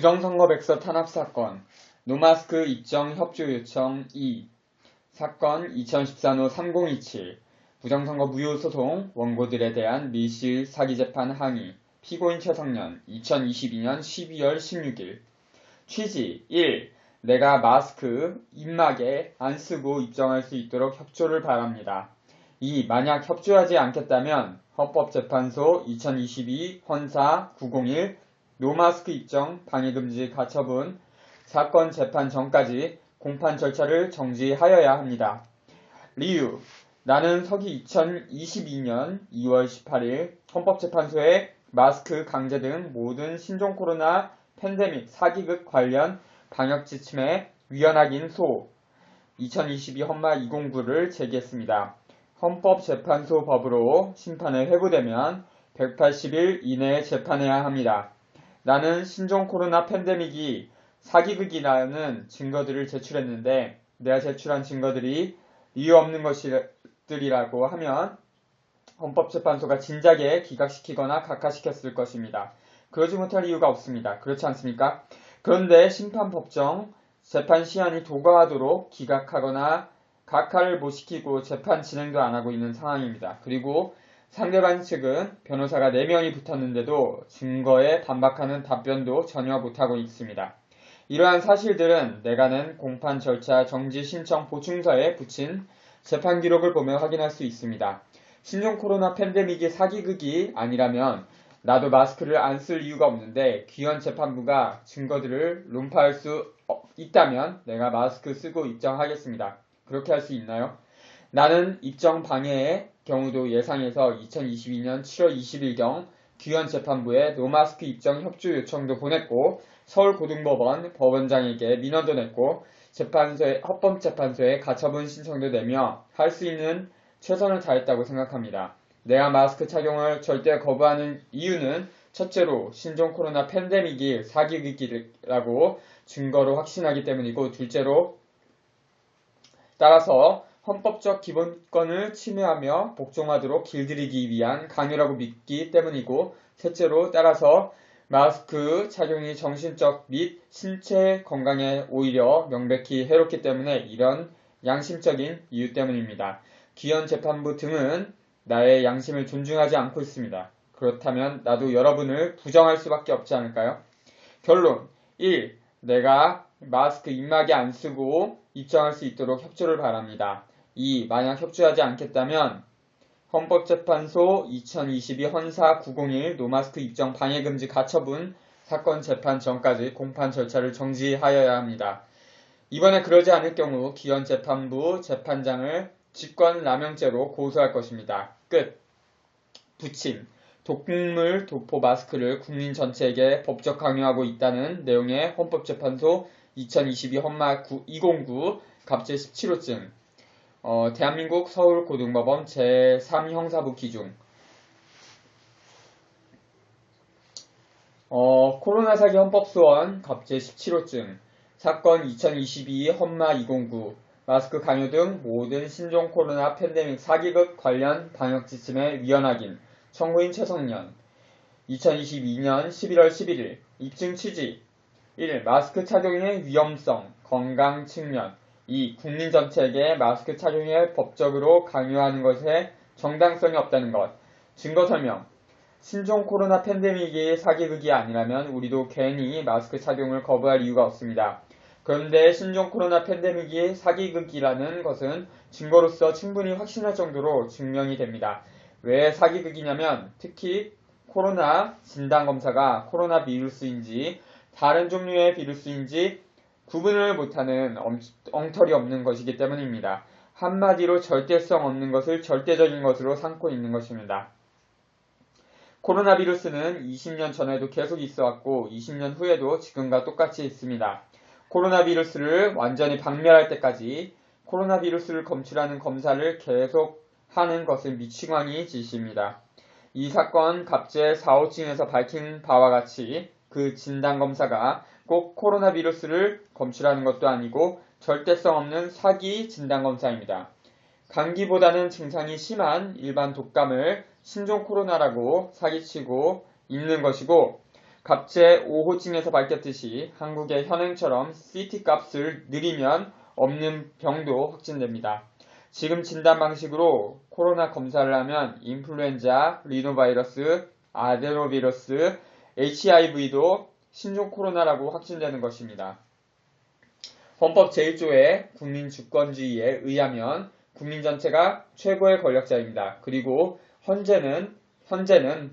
부정선거백서 탄압사건, 노마스크 입정 협조 요청 2, 사건 2014호 3027, 부정선거 무효소송 원고들에 대한 밀실 사기재판 항의, 피고인 최성년, 2022년 12월 16일. 취지 1. 내가 마스크, 입막에 안 쓰고 입정할 수 있도록 협조를 바랍니다. 2. 만약 협조하지 않겠다면 헌법재판소 2022 헌사 901 노마스크 입정 방해금지 가처분 사건 재판 전까지 공판 절차를 정지하여야 합니다. 리유. 나는 서기 2022년 2월 18일 헌법재판소에 마스크 강제 등 모든 신종 코로나 팬데믹 사기극 관련 방역 지침에 위헌하긴 소 2022 헌마 209를 제기했습니다. 헌법재판소 법으로 심판에 회부되면 180일 이내에 재판해야 합니다. 나는 신종 코로나 팬데믹이 사기극이라는 증거들을 제출했는데 내가 제출한 증거들이 이유 없는 것들이라고 하면 헌법재판소가 진작에 기각시키거나 각하시켰을 것입니다. 그러지 못할 이유가 없습니다. 그렇지 않습니까? 그런데 심판법정 재판 시한이 도과하도록 기각하거나 각하를 못 시키고 재판 진행도 안 하고 있는 상황입니다. 그리고 상대방 측은 변호사가 4명이 붙었는데도 증거에 반박하는 답변도 전혀 못하고 있습니다. 이러한 사실들은 내가 낸 공판 절차 정지 신청 보충서에 붙인 재판 기록을 보면 확인할 수 있습니다. 신종 코로나 팬데믹이 사기극이 아니라면 나도 마스크를 안 쓸 이유가 없는데 귀현 재판부가 증거들을 논파할 수 있다면 내가 마스크 쓰고 입정하겠습니다. 그렇게 할 수 있나요? 나는 입정 방해의 경우도 예상해서 2022년 7월 20일경 귀현 재판부에 노마스크 입정 협조 요청도 보냈고 서울고등법원 법원장에게 민원도 냈고 헌법재판소에 가처분 신청도 내며 할 수 있는 최선을 다했다고 생각합니다. 내가 마스크 착용을 절대 거부하는 이유는 첫째로 신종 코로나 팬데믹이 사기극이라고 증거로 확신하기 때문이고 둘째로 따라서 헌법적 기본권을 침해하며 복종하도록 길들이기 위한 강요라고 믿기 때문이고 셋째로 따라서 마스크 착용이 정신적 및 신체 건강에 오히려 명백히 해롭기 때문에 이런 양심적인 이유 때문입니다. 귀현 재판부 등은 나의 양심을 존중하지 않고 있습니다. 그렇다면 나도 여러분을 부정할 수밖에 없지 않을까요? 결론 1. 내가 마스크 입막에 안 쓰고 입정할 수 있도록 협조를 바랍니다. 2. 만약 협조하지 않겠다면 헌법재판소 2022 헌사 901 노마스크 입정 방해금지 가처분 사건 재판 전까지 공판 절차를 정지하여야 합니다. 이번에 그러지 않을 경우 귀현 재판부 재판장을 직권남용죄로 고소할 것입니다. 끝. 부침. 독극물 도포 마스크를 국민 전체에게 법적 강요하고 있다는 내용의 헌법재판소 2022 헌마 209 갑제 17호증 대한민국 서울고등법원 제3형사부 기중 코로나 사기 헌법소원 갑제 17호증 사건 2022 헌마 209 마스크 강요 등 모든 신종 코로나 팬데믹 사기극 관련 방역 지침에 위헌하긴 청구인 최성년 2022년 11월 11일 입증 취지 1. 마스크 착용의 위험성, 건강 측면 2. 국민 전체에게 마스크 착용을 법적으로 강요하는 것에 정당성이 없다는 것 증거 설명 신종 코로나 팬데믹이 사기극이 아니라면 우리도 괜히 마스크 착용을 거부할 이유가 없습니다. 그런데 신종 코로나 팬데믹이 사기극이라는 것은 증거로서 충분히 확신할 정도로 증명이 됩니다. 왜 사기극이냐면 특히 코로나 진단검사가 코로나 비루스인지 다른 종류의 비루스인지 구분을 못하는 엉터리 없는 것이기 때문입니다. 한마디로 절대성 없는 것을 절대적인 것으로 삼고 있는 것입니다. 코로나 비루스는 20년 전에도 계속 있어왔고 20년 후에도 지금과 똑같이 있습니다. 코로나 비루스를 완전히 박멸할 때까지 코로나 비루스를 검출하는 검사를 계속 하는 것은 미치광이 짓입니다. 이 사건 갑제 4호증에서 밝힌 바와 같이 그 진단검사가 꼭 코로나 비루스를 검출하는 것도 아니고 절대성 없는 사기 진단검사입니다. 감기보다는 증상이 심한 일반 독감을 신종 코로나라고 사기치고 있는 것이고 갑제 5호증에서 밝혔듯이 한국의 현행처럼 CT 값을 느리면 없는 병도 확진됩니다. 지금 진단 방식으로 코로나 검사를 하면 인플루엔자, 리노바이러스, 아데노비러스, HIV도 신종 코로나라고 확진되는 것입니다. 헌법 제1조의 국민주권주의에 의하면 국민 전체가 최고의 권력자입니다. 그리고 현재는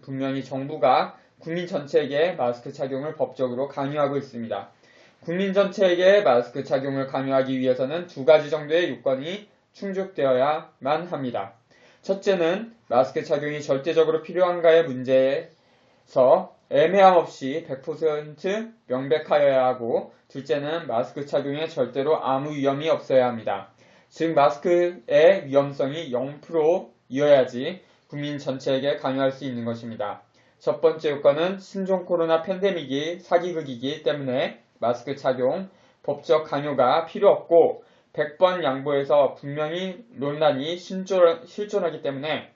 분명히 정부가 국민 전체에게 마스크 착용을 법적으로 강요하고 있습니다. 국민 전체에게 마스크 착용을 강요하기 위해서는 두 가지 정도의 요건이 충족되어야만 합니다. 첫째는 마스크 착용이 절대적으로 필요한가의 문제에서 애매함 없이 100% 명백하여야 하고, 둘째는 마스크 착용에 절대로 아무 위험이 없어야 합니다. 즉 마스크의 위험성이 0%이어야지 국민 전체에게 강요할 수 있는 것입니다. 첫 번째 요건은 신종 코로나 팬데믹이 사기극이기 때문에 마스크 착용, 법적 강요가 필요 없고 100번 양보해서 분명히 논란이 실존하기 때문에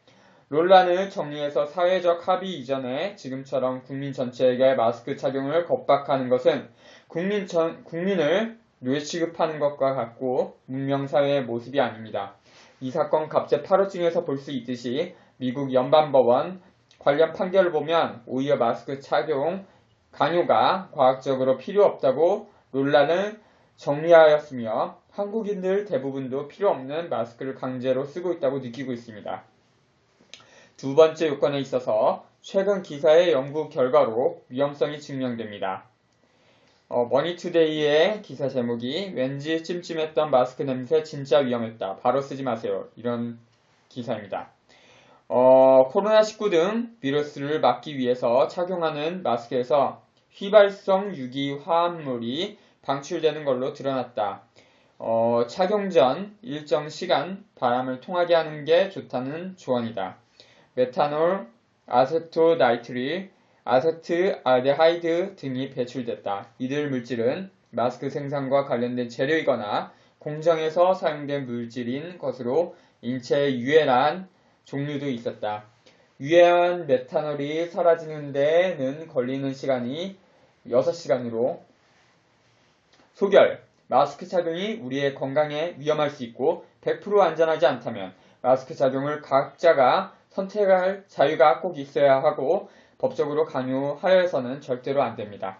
논란을 정리해서 사회적 합의 이전에 지금처럼 국민 전체에게 마스크 착용을 겁박하는 것은 국민을 노예 취급하는 것과 같고 문명사회의 모습이 아닙니다. 이 사건 갑제 8호증에서 볼 수 있듯이 미국 연방법원 관련 판결을 보면 오히려 마스크 착용 강요가 과학적으로 필요 없다고 논란을 정리하였으며 한국인들 대부분도 필요 없는 마스크를 강제로 쓰고 있다고 느끼고 있습니다. 두 번째 요건에 있어서 최근 기사의 연구 결과로 위험성이 증명됩니다. 머니투데이의 기사 제목이 왠지 찜찜했던 마스크 냄새 진짜 위험했다. 바로 쓰지 마세요. 이런 기사입니다. 코로나19 등 비루스를 막기 위해서 착용하는 마스크에서 휘발성 유기 화합물이 방출되는 걸로 드러났다. 착용 전 일정 시간 바람을 통하게 하는 게 좋다는 조언이다. 메탄올, 아세토나이트릴, 아세트알데하이드 등이 배출됐다. 이들 물질은 마스크 생산과 관련된 재료이거나 공정에서 사용된 물질인 것으로 인체에 유해한 종류도 있었다. 유해한 메탄올이 사라지는 데는 걸리는 시간이 6시간으로 소결, 마스크 착용이 우리의 건강에 위험할 수 있고 100% 안전하지 않다면 마스크 착용을 각자가 선택할 자유가 꼭 있어야 하고 법적으로 강요하여서는 절대로 안 됩니다.